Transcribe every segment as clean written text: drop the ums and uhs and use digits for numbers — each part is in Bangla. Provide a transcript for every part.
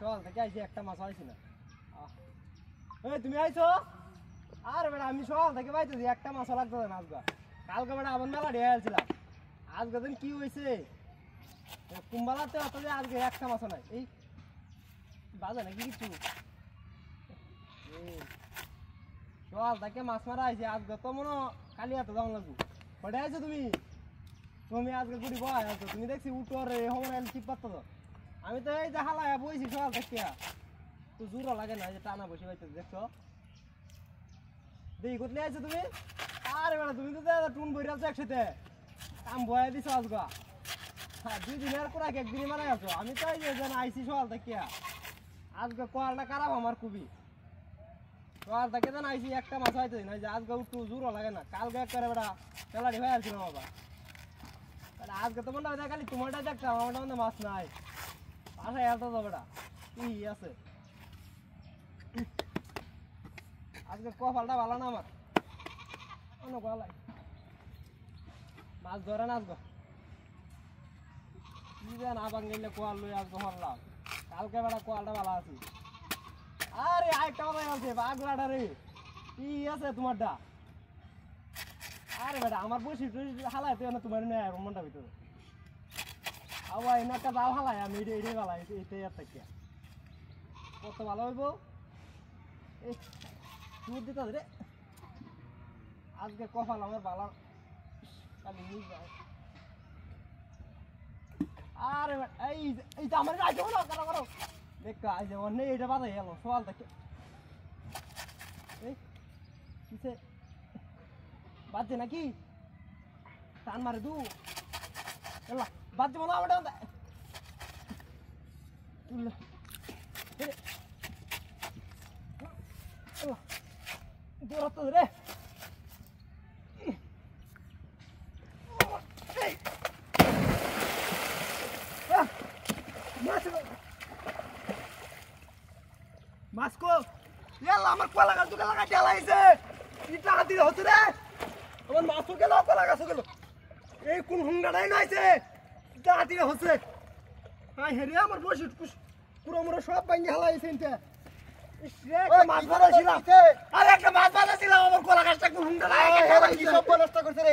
সকাল থেকে আইছি একটা মাছ আইছি না। এই তুমি আইছো? আরে বেটা আমি সকাল থেকে পাইতেছি একটা মাছও লাগতেছে না আজকে। কালকে বেটা আবার মেলা ঢেয়ে আসছিলাম। আজকে দিন কি হয়েছে কুম্বালাতে অত যে আজকে একটা মাছও নাই। এই বাজে নাকি কিছু সকাল থেকে মাছ মারা আইছে আজকে তো মনে কালি এত দাম লাগবো। কটে আইছো তুমি? তুমি আজকে গুড়ি বয় আছো তুমি দেখছি উঠোর হোমরাইল ঠিক পারতো তো। আমি তো এই যে হালায় বইছি সকাল থেকে তো জোরও লাগে না যে টানা বসে পাইতে দেখছো দেখি কোথায় আইছো তুমি? আরে বেটা তুমি তো টুন বই আছো একসাথে কাম বয়া দিছো আজকে। হ্যাঁ 2 দিনের করে একদিনই মারা আছো। আমি তো এই যে আইছি সকাল থেকে আজকে কোয়ালটা খারাপ আমার খুবই। সকাল থেকে যেন আইছি একটা মাছ হয়তো না যে আজকে উঠু জোরও লাগে না। কালকে একবারে বেটা তেলাড়ি হয়ে আসছিলাম আবার। আজকে তো মনে হয় খালি তোমারটা দেখতাম আমারটা মধ্যে মাছ নাই। আশা এত তো বেটা কি আছে আজকে কপালটা ভালো না আমার অনেক ভালো মাছ ধরে না আজকে কি যে না ভাঙলে কোয়াল লই আজকে হরলাম। কালকে বেটা কোয়ালটা ভালো আছে। আরে আরেকটা কথা আছে বাগলাটা রে কি আছে তোমারটা? আরে বেটা আমার বসি হালাই তুই না তোমার নেই মনটা ভিতরে আবার এনে একটা জাল হালাই আমি এটাই ভালো এটাই আর থেকে কত ভালো হইব এই দুধ দিতে রে আজকে কপাল আমার ভালো খালি নিয়ে যায়। আরে এই এইটা আমার রাইতে বলো করো করো দেখ আই যে অন্য এইটা বাজাই গেল সকাল থেকে এই কিসে বাজছে নাকি টান মারে দু এলা বাজছে বলো আমার দূরত্ব রে মাসকো এলা আমার কলা গাছ দুটো লাগা ঢালাইছে কি টাকা দিলে হচ্ছে রে আমার মাছও গেল কলা গাছও গেল এই কোন হুঙ্গাটাই নাইছে টাকা দিলে হচ্ছে হাই হেরে আমার বসে পুরো মোরা সব ভাঙি হালাইছে এটা মাছ ধরা ছিলাম আরে একটা মাছ ধরা ছিলাম আমার কলা গাছটা কোন হুঙ্গা লাগে কি সব নষ্ট করছে রে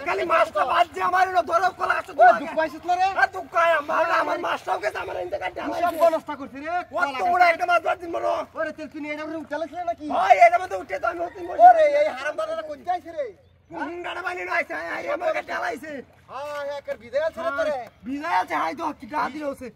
খালি মাছটা বাজছে আমার ধরো কলা গাছটা দুঃখ পাইছিস না রে আর দুঃখ আয় আমার মাছটাও গেছে আমার ইনতে কাটে সব নষ্ট করছে রে কত বড় একটা মাছ ধরছিস মনো ওরে তেল কিনে এটা উপরে উঠালেছ নাকি ভাই এটা মধ্যে উঠে তো আমি হতে ওরে এই হারামদাদাটা কই যাইছে রে হুঙ্গাটা বানি নাইছে আমার কাছে ঢালাইছে হ্যাঁ একের বিদায় আছে রে তোরে বিদায় আছে হাই তো কি টাকা দিল হচ্ছে